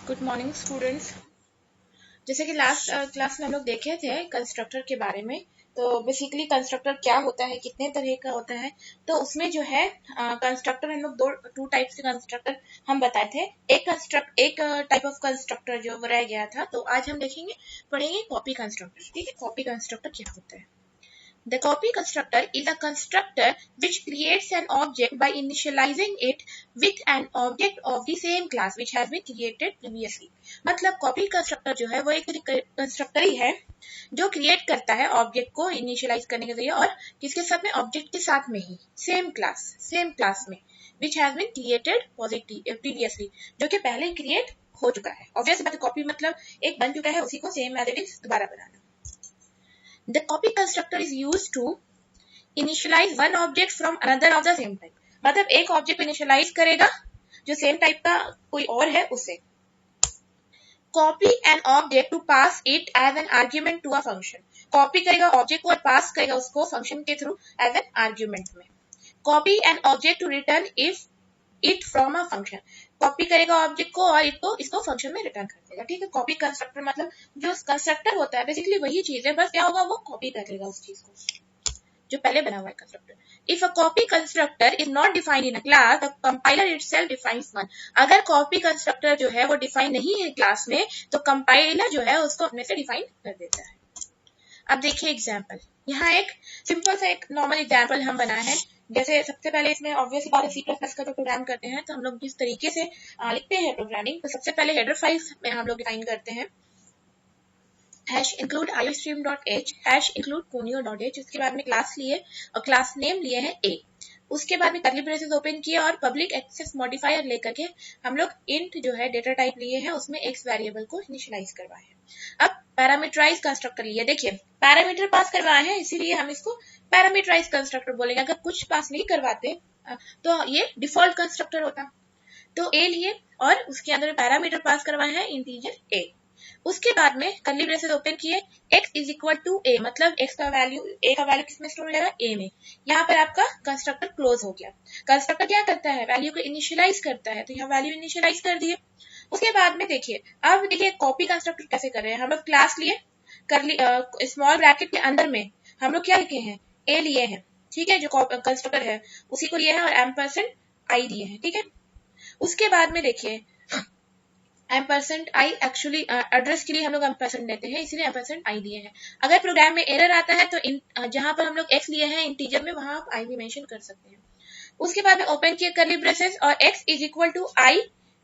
Good morning students. जैसे कि last class में हम लोग देखे थे कंस्ट्रक्टर के बारे में। तो बेसिकली कंस्ट्रक्टर क्या होता है, कितने तरह का होता है, तो उसमें जो है कंस्ट्रक्टर हम लोग टू टाइप्स के कंस्ट्रक्टर हम बताए थे। एक टाइप ऑफ कंस्ट्रक्टर जो रह गया था, तो आज हम देखेंगे, पढ़ेंगे कॉपी कंस्ट्रक्टर। ठीक है, कॉपी कंस्ट्रक्टर क्या होता है। The copy constructor is a constructor which creates an object by initializing it with an object of the same class which has been created previously. मतलब कॉपी कंस्ट्रक्टर जो है वो एक कंस्ट्रक्टर ही है जो क्रिएट करता है ऑब्जेक्ट को इनिशियलाइज करने के लिए, और किसके साथ में, ऑब्जेक्ट के साथ में ही, सेम क्लास में, which has been created previously, जो कि पहले क्रिएट हो चुका है। ऑब्वियस बात है, कॉपी मतलब एक बन चुका है, उसी को सेम एज इट इज दोबारा बनाना। The copy constructor is used to initialize one object from another of the same type. मतलब एक ऑब्जेक्ट इनिशियलाइज करेगा जो सेम टाइप का कोई और है उससे। Copy an object to pass it as an argument to a function. Copy करेगा ऑब्जेक्ट को और पास करेगा उसको फंक्शन के थ्रू एज एन आर्ग्यूमेंट में। Copy an object to return if it from a function. Copy करेगा ऑब्जेक्ट को और इसको फंक्शन में रिटर्न कर देगा। ठीक है, कॉपी कंस्ट्रक्टर मतलब जो कंस्ट्रक्टर होता है बेसिकली वही चीज है, बस क्या होगा, वो कॉपी कर लेगा उस चीज को जो पहले बना हुआ है constructor. If a copy constructor is not defined in a class, the compiler itself defines one. अगर कॉपी कंस्ट्रक्टर जो है वो डिफाइन नहीं है क्लास में, तो कंपाइलर जो है उसको अपने से डिफाइन कर देता है। अब देखिए एग्जाम्पल, यहाँ एक सिंपल सा एक नॉर्मल एग्जाम्पल हम बनाए हैं। जैसे सबसे पहले इसमें ऑब्वियस बात है, C++ का जो प्रोग्राम करते हैं तो हम लोग जिस तरीके से लिखते हैं प्रोग्रामिंग, तो सबसे पहले हेडर फाइल में हम लोग डिफाइन करते हैं #include iostream.h #include conio.h। उसके बाद में क्लास लिए और क्लास नेम लिए हैं a। उसके बाद में कर्ली ब्रेसेस ओपन किए और पब्लिक एक्सेस मॉडिफायर लेकर के हम लोग इंट जो है डेटा टाइप लिए हैं, उसमें x वेरिएबल को इनिशियलाइज करवाए हैं। अब पैरामीटराइज कंस्ट्रक्टर लिए, देखिए पैरामीटर पास करवाए हैं इसीलिए हम इसको पैरामीटराइज कंस्ट्रक्टर बोलेंगे। अगर कुछ पास नहीं करवाते तो ये डिफॉल्ट कंस्ट्रक्टर होता। तो a लिए और उसके अंदर पैरामीटर पास करवाए हैं इंटीजर a। उसके बाद में कर्ली ब्रेसेस ओपन किए, x is equal to a, मतलब a का वैल्यू किसमें स्टोर हो जाएगा, a में। यहाँ पर आपका कंस्ट्रक्टर क्लोज हो गया। कंस्ट्रक्टर क्या करता है, वैल्यू को इनिशियलाइज करता है, तो यहाँ वैल्यू इनिशियलाइज कर दिए। उसके बाद में देखिए, अब देखिए कॉपी कंस्ट्रक्टर कैसे कर रहे हैं। हम लोग क्लास लिए, स्मॉल ब्रैकेट के अंदर में हम लोग क्या लिखे हैं, a लिए हैं। ठीक है, जो कंस्ट्रक्टर है उसी को लिए हैं और %i दिए हैं। ठीक है, उसके बाद में देखिए %i एक्चुअली एड्रेस के लिए हम लोग % देते हैं, इसीलिए %i दिए हैं। अगर प्रोग्राम में एरर आता है तो जहां पर हम लोग x लिए हैं इंटीजर में, वहां आप i भी मेंशन कर सकते हैं। उसके बाद में ओपन किए कर्ली ब्रेसेस और x is equal to i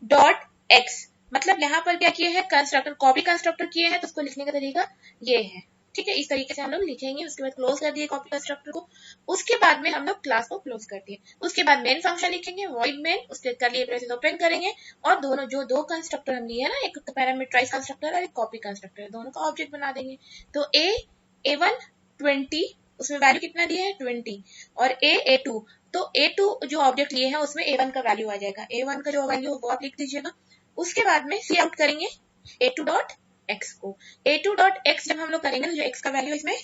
dot x, मतलब यहाँ पर क्या किए हैं, कंस्ट्रक्टर कॉपी कंस्ट्रक्टर किए हैं, तो उसको लिखने का तरीका ये है। ठीक है, इस तरीके से हम लोग लिखेंगे। उसके बाद क्लोज कर दिए कॉपी कंस्ट्रक्टर को। उसके बाद में हम लोग क्लास को क्लोज कर दिए। उसके बाद मेन फंक्शन लिखेंगे, वॉइड मेन, उसके कर्ली ब्रेसेस ओपन करेंगे और दोनों जो दो कंस्ट्रक्टर हम लिए हैं ना, एक पैरामीटराइज कंस्ट्रक्टर और एक कॉपी कंस्ट्रक्टर, दोनों का ऑब्जेक्ट बना देंगे। तो a1 20, उसमें वैल्यू कितना दिया है 20, और a2, तो a2 जो ऑब्जेक्ट लिए हैं उसमें a1 का वैल्यू आ जाएगा। a1 का जो वैल्यू वो आप लिख दीजिएगा। उसके बाद में सी आउट करेंगे a2 डॉट x को। a2 डॉट x जब हम लोग करेंगे तो जो x का वैल्यू इसमें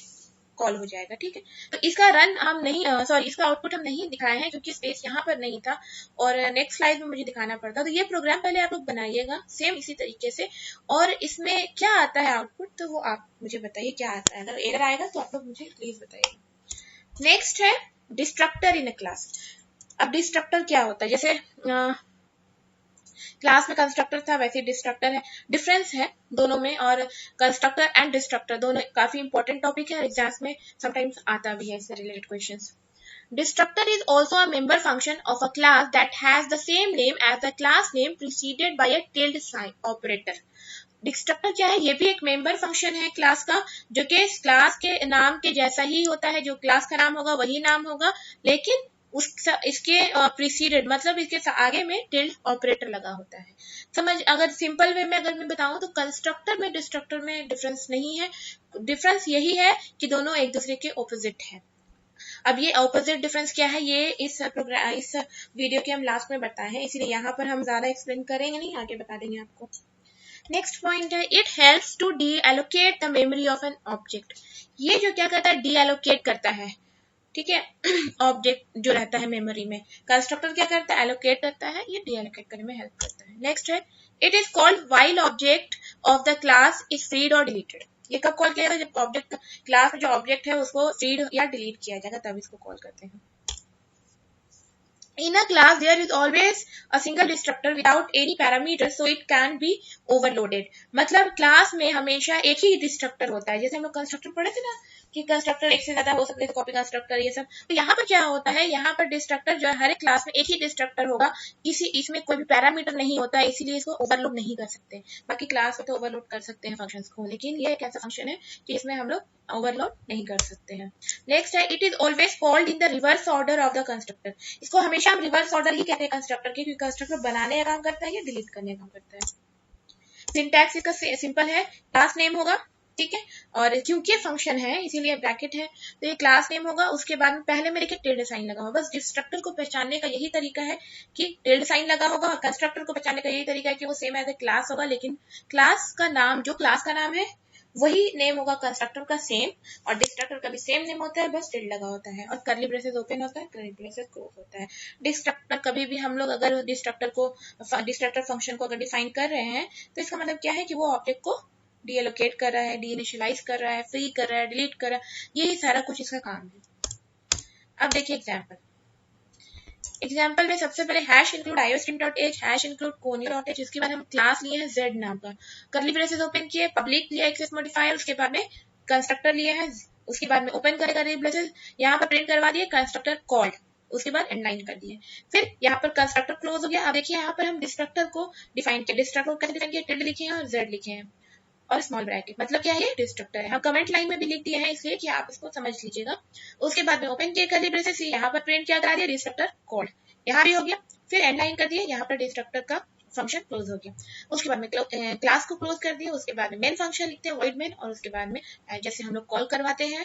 कॉल हो जाएगा। ठीक है, तो इसका रन हम नहीं इसका आउटपुट हम नहीं दिखाए हैं क्योंकि स्पेस यहाँ पर नहीं था और नेक्स्ट स्लाइड में मुझे दिखाना पड़ता। तो ये प्रोग्राम पहले आप लोग बनाइएगा सेम इसी तरीके से, और इसमें क्या आता है आउटपुट, तो वो आप मुझे बताइए क्या आता है। अगर एरर आएगा तो आप लोग मुझे प्लीज बताइए। नेक्स्ट है डिस्ट्रक्टर इन अ क्लास। अब डिस्ट्रक्टर क्या होता है, जैसे क्लास में कंस्ट्रक्टर था वैसे डिस्ट्रक्टर है। डिफरेंस है दोनों में, और कंस्ट्रक्टर एंड डिस्ट्रक्टर दोनों काफी इंपॉर्टेंट टॉपिक है और एग्जाम्स में समटाइम्स आता भी है इससे related questions. Destructor is also a member function of a class that has the same name as the class name preceded by a tilde sign operator. Destructor क्या है, ये भी एक मेंबर फंक्शन है क्लास का, जो कि क्लास के नाम के जैसा ही होता है। जो क्लास का नाम होगा वही नाम होगा, लेकिन इसके प्रीसीडेड मतलब इसके आगे में टिल्ड ऑपरेटर लगा होता है। समझ, अगर सिंपल वे में अगर मैं बताऊं तो कंस्ट्रक्टर में डिस्ट्रक्टर में डिफरेंस नहीं है। डिफरेंस यही है कि दोनों एक दूसरे के ऑपोजिट है। अब ये ऑपोजिट डिफरेंस क्या है, ये इस वीडियो के हम लास्ट में बताए हैं, इसीलिए यहाँ पर हम ज्यादा एक्सप्लेन करेंगे नहीं, आगे बता देंगे आपको। नेक्स्ट पॉइंट है, it helps to deallocate the memory of an object. ये जो क्या करता है, डी एलोकेट करता है ठीक है। ऑब्जेक्ट जो रहता है मेमोरी में, कंस्ट्रक्टर क्या करता है, एलोकेट करता है, ये डीएलोकेट करने में हेल्प करता है। नेक्स्ट है, it is called while object of the class is freed or deleted. ये कब कॉल किया जाएगा, जब ऑब्जेक्ट क्लास में जो ऑब्जेक्ट है उसको फ्रीड या डिलीट किया जाएगा, तब इसको कॉल करते हैं। In a class, there is always a single destructor without any parameters, so it can be overloaded. मतलब क्लास में हमेशा एक ही डिस्ट्रक्टर होता है। जैसे हम लोग कंस्ट्रक्टर पढ़े थे ना कि कंस्ट्रक्टर एक से ज्यादा हो सकते हैं, कॉपी कंस्ट्रक्टर ये सब। तो यहाँ पर क्या होता है, यहाँ पर डिस्ट्रक्टर जो है हर एक क्लास में एक ही डिस्ट्रक्टर होगा, किसी इसमें कोई भी पैरामीटर नहीं होता है, इसीलिए इसको ओवरलोड नहीं कर सकते। बाकी क्लास में तो ओवरलोड कर सकते हैं फंक्शंस को, लेकिन ये एक ऐसा फंक्शन है कि इसमें हम लोग ओवरलोड नहीं कर सकते हैं। नेक्स्ट है, it is always called in the reverse order of the constructor. इसको हमेशा हम रिवर्स ऑर्डर ही कहते हैं कंस्ट्रक्टर के, क्योंकि कंस्ट्रक्टर बनाने का काम करता है या डिलीट करने का काम करता है। सिंटैक्स इसका सिंपल है, क्लास नेम होगा, ठीक है, और क्योंकि फंक्शन है इसीलिए ब्रैकेट है, तो ये क्लास नेम होगा, उसके बाद में पहले में देखिए टिल्ड साइन लगा होगा। बस डिस्ट्रक्टर को पहचानने का यही तरीका है कि टिल्ड साइन लगा होगा, और कंस्ट्रक्टर को पहचानने का यही तरीका है कि वो सेम एज ए क्लास होगा, लेकिन क्लास का नाम जो क्लास का नाम है वही नेम होगा कंस्ट्रक्टर का सेम, और डिस्ट्रक्टर का भी सेम नेम होता है, बस टिल्ड लगा होता है, और कर्ली ब्रेसेस ओपन होता है, कर्ली ब्रेसेस क्लोज होता है। डिस्ट्रक्टर कभी भी हम लोग अगर डिस्ट्रक्टर फंक्शन को अगर डिफाइन कर रहे हैं, तो इसका मतलब क्या है कि वो ऑब्जेक्ट को डीएलोकेट कर रहा है, डीइनिशियलाइज कर रहा है, फ्री कर रहा है, डिलीट कर रहा है, यही सारा कुछ इसका काम है। अब देखिए एग्जाम्पल में सबसे पहले hash include iostream.h, hash include conio.h, इसके बाद हम क्लास लिए हैं z नाम का, कर्ली ब्रेसेस ओपन किए, पब्लिक लिया एक्सेस मॉडिफायर, उसके बाद में कंस्ट्रक्टर लिए हैं, उसके बाद में ओपन करेगा कर्ली ब्रेसेस, यहाँ पर प्रिंट करवा दिए कंस्ट्रक्टर कॉल्ड, उसके बाद एंड लाइन कर दिए, फिर यहाँ पर कंस्ट्रक्टर क्लोज हो गया। अब देखिए यहाँ पर हम डिस्ट्रक्टर को डिफाइन किया, डिस्ट्रक्टर को कैसे डिफाइन किया, टिल्ड लिखे हैं और z लिखे हैं और स्मॉल ब्रैकेट, मतलब क्या है, ये डिस्ट्रक्टर है। हम कमेंट लाइन में भी लिख दिए हैं इसलिए कि आप इसको समझ लीजिएगा। उसके बाद में ओपन किया कर्ली ब्रेसेस, यहाँ पर प्रिंट क्या करा दिया, डिस्ट्रक्टर कॉल्ड, यहाँ भी हो गया, फिर एंड लाइन कर दिया, यहाँ पर डिस्ट्रक्टर का फंक्शन क्लोज हो गया, उसके बाद में क्लास को क्लोज कर दिया, उसके बाद में मेन फंक्शन लिखते हैं वॉइड मेन, और उसके बाद में जैसे हम लोग कॉल करवाते हैं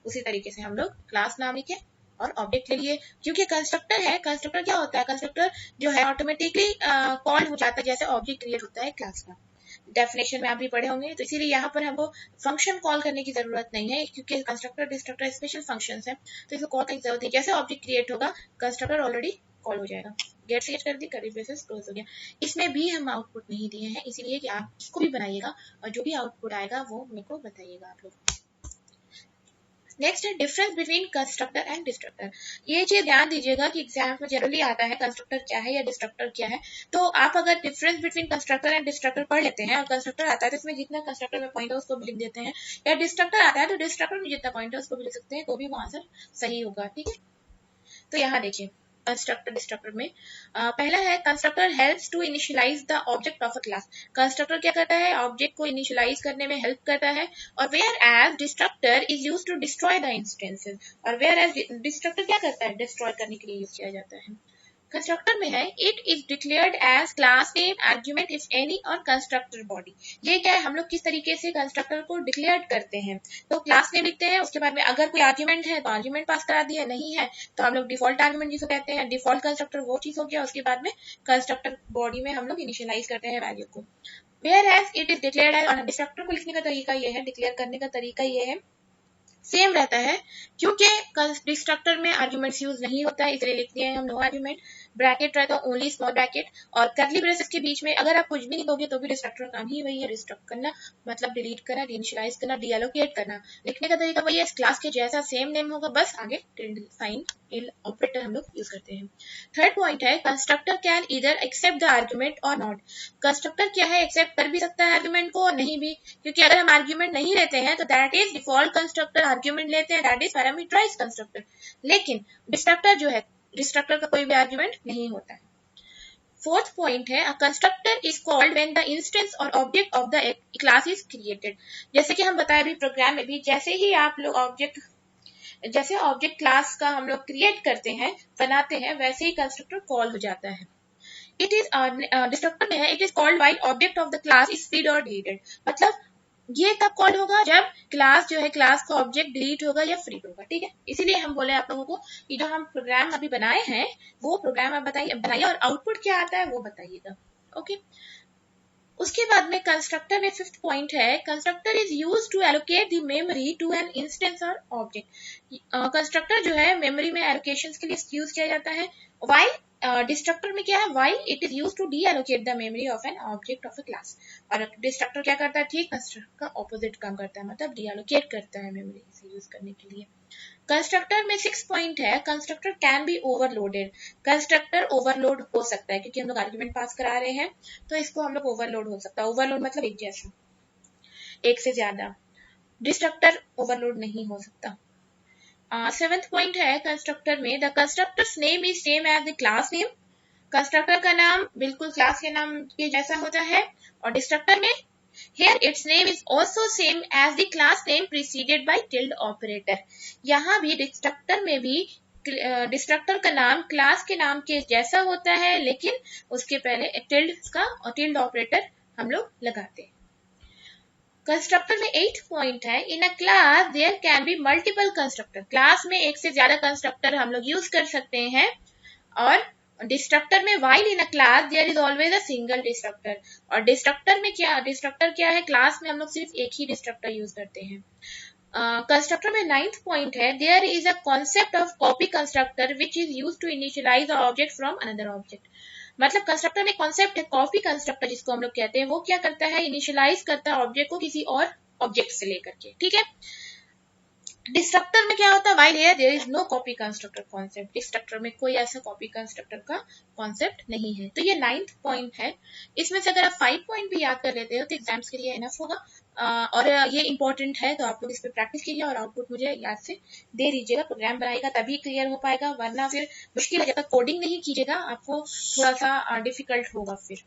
उसी तरीके से हम लोग क्लास नाम लिखे और ऑब्जेक्ट ले लिए। क्योंकि कंस्ट्रक्टर है, कंस्ट्रक्टर क्या होता है, कंस्ट्रक्टर जो है ऑटोमेटिकली कॉल हो जाता है जैसे ऑब्जेक्ट क्रिएट होता है क्लास का, डेफिनेशन में आप भी पढ़े होंगे, तो इसीलिए यहाँ पर हमको फंक्शन कॉल करने की जरूरत नहीं है, क्योंकि कंस्ट्रक्टर डिस्ट्रक्टर स्पेशल फंक्शंस है, तो इसको कॉल करने की जरूरत नहीं। जैसे ऑब्जेक्ट क्रिएट होगा कंस्ट्रक्टर ऑलरेडी कॉल हो जाएगा। गेट सेट कर दी, कर्ली ब्रेसेस क्लोज हो गया। इसमें भी हम आउटपुट नहीं दिए हैं, इसीलिए कि आप इसको भी बनाइएगा और जो भी आउटपुट आएगा वो मेरे को बताइएगा आप लोग। नेक्स्ट है difference between constructor and destructor. ये चीज ध्यान दीजिएगा कि एग्जाम में जनरली आता है कंस्ट्रक्टर क्या है या डिस्ट्रक्टर क्या है, तो आप अगर difference between constructor and destructor पढ़ लेते हैं और कंस्ट्रक्टर आता है तो इसमें जितना कंस्ट्रक्टर में पॉइंट है उसको भी लिख देते हैं, या डिस्ट्रक्टर आता है तो डिस्ट्रक्टर में जितना पॉइंट है उसको भी लिख सकते हैं, तो भी वो आंसर सही होगा, ठीक है। तो यहाँ देखिए कंस्ट्रक्टर डिस्ट्रक्टर में पहला है constructor helps to initialize the object of a class. Constructor क्या करता है, ऑब्जेक्ट को इनिशियलाइज करने में हेल्प करता है, और whereas destructor is use to destroy the instances, और वेयर एज डिस्ट्रक्टर क्या करता है, डिस्ट्रॉय करने के लिए यूज किया जाता है। कंस्ट्रक्टर में है it is declared as class name argument if any or constructor body. ये क्या है, हम लोग किस तरीके से कंस्ट्रक्टर को डिक्लेयर करते हैं, तो क्लास नेम लिखते हैं, उसके बाद में अगर कोई आर्ग्यूमेंट है तो आर्ग्यूमेंट पास करा दिया, नहीं है तो हम लोग डिफॉल्ट आर्ग्यूमेंट जिसको कहते हैं, डिफॉल्ट कंस्ट्रक्टर वो चीज हो गया, उसके बाद में कंस्ट्रक्टर बॉडी में हम लोग इनिशियलाइज करते हैं वैल्यू को। Whereas it is declared as, और डिस्ट्रक्टर को लिखने का तरीका ये है, डिक्लेयर करने का तरीका ये है, सेम रहता है, क्योंकि डिस्ट्रक्टर में आर्ग्यूमेंट्स यूज नहीं होता है इसलिए लिख दिए हैं हम नो आर्ग्यूमेंट, ब्रैकेट रहता है ओनली स्मॉल ब्रैकेट, और कर्ली ब्रेसेस के बीच में अगर आप कुछ भी नहीं दोगे तो भी डिस्ट्रक्टर का काम ही वही है, डिस्ट्रक्ट करना मतलब डिलीट करना, डीइनिशियलाइज करना, डीएलोकेट करना। लिखने का तरीका वही है, क्लास के जैसा सेम नेम होगा, बस आगे टिल्ड साइन ऑपरेटर हम लोग यूज करते हैं। थर्ड पॉइंट है constructor can either accept the argument or not. Constructor क्या है, एक्सेप्ट कर भी सकता है आर्ग्यूमेंट को और नहीं भी, क्योंकि अगर हम आर्ग्यूमेंट नहीं लेते हैं तो that is default constructor, argument लेते हैं दैट इज पैरामीटराइज्ड कंस्ट्रक्टर, लेकिन डिस्ट्रक्टर जो है डिस्ट्रक्टर का कोई भी आर्ग्यूमेंट नहीं होता है। फोर्थ पॉइंट है, a constructor is called when the instance और object of the class is created. जैसे कि हम बताए अभी प्रोग्राम में भी, जैसे ही आप लोग ऑब्जेक्ट क्लास का हम लोग क्रिएट करते हैं, बनाते हैं, वैसे ही कंस्ट्रक्टर कॉल हो जाता है। इट इज डिस्ट्रक्टर में है it is called while object of the class is freed or deleted, मतलब ये कब कॉल होगा, जब क्लास जो है क्लास का ऑब्जेक्ट डिलीट होगा या फ्री होगा, ठीक है। इसीलिए हम बोले आप लोगों को कि जो हम प्रोग्राम अभी बनाए हैं वो प्रोग्राम आप बताइए, बनाइए और आउटपुट क्या आता है वो बताइएगा, ओके। उसके बाद में कंस्ट्रक्टर में 5th पॉइंट है, constructor is use to allocate the memory to an instance और ऑब्जेक्ट। कंस्ट्रक्टर जो है मेमोरी में एलोकेशन के लिए यूज किया जाता है, वाइल डिस्ट्रक्टर में क्या है, while it is use to deallocate the memory of an object of a class. और डिस्ट्रक्टर क्या करता है, ठीक कंस्ट्रक्टर का ऑपोजिट काम करता है, मतलब डी एलोकेट करता है मेमोरी से यूज करने के लिए। कंस्ट्रक्टर में 6 पॉइंट है, constructor can be overloaded. Constructor overload हो सकता है, क्योंकि हम लोग आर्ग्यूमेंट पास करा रहे हैं तो इसको हम लोग ओवरलोड हो सकता है। ओवरलोड मतलब एक जैसा, एक से ज्यादा। डिस्ट्रक्टर ओवरलोड नहीं हो सकता। 7th पॉइंट है कंस्ट्रक्टर में, the constructor's name is same as the class name. Constructor का नाम बिल्कुल क्लास के नाम के जैसा होता है। और डिस्ट्रक्टर में here its name is also same as the class name preceded by tilde operator। यहाँ भी डिस्ट्रक्टर में भी डिस्ट्रक्टर का नाम क्लास के नाम के जैसा होता है, लेकिन उसके पहले टिल्ड का और टिल्ड ऑपरेटर हम लोग लगाते हैं। कंस्ट्रक्टर में 8 पॉइंट है, in a class there can be multiple constructor. Class में एक से ज्यादा कंस्ट्रक्टर हम लोग यूज कर सकते हैं। और डिस्ट्रक्टर में while in a class there is always a single destructor. और डिस्ट्रक्टर क्या है, क्लास में हम लोग सिर्फ एक ही डिस्ट्रक्टर यूज करते हैं। कंस्ट्रक्टर में 9th पॉइंट है, there is a concept of copy constructor which is use to initialize a object from another object. मतलब कंस्ट्रक्टर में कॉन्सेप्ट है कॉपी कंस्ट्रक्टर, जिसको हम लोग कहते हैं, वो क्या करता है, इनिशियलाइज करता है ऑब्जेक्ट को किसी और ऑब्जेक्ट से लेकर के, ठीक है। डिस्ट्रक्टर में क्या होता है, while here there is no copy constructor concept. Destructor में कोई ऐसा कॉपी कंस्ट्रक्टर का कॉन्सेप्ट नहीं है। तो ये 9th पॉइंट है। इसमें से अगर आप 5 पॉइंट भी याद कर लेते हो तो एग्जाम्स के लिए इनफ होगा। और ये इंपॉर्टेंट है, तो आप लोग इस पर प्रैक्टिस कीजिए और आउटपुट मुझे याद से दे दीजिएगा। प्रोग्राम बनाएगा तभी क्लियर हो पाएगा, वरना फिर मुश्किल है। जब तक कोडिंग नहीं कीजिएगा आपको थोड़ा सा डिफिकल्ट होगा फिर।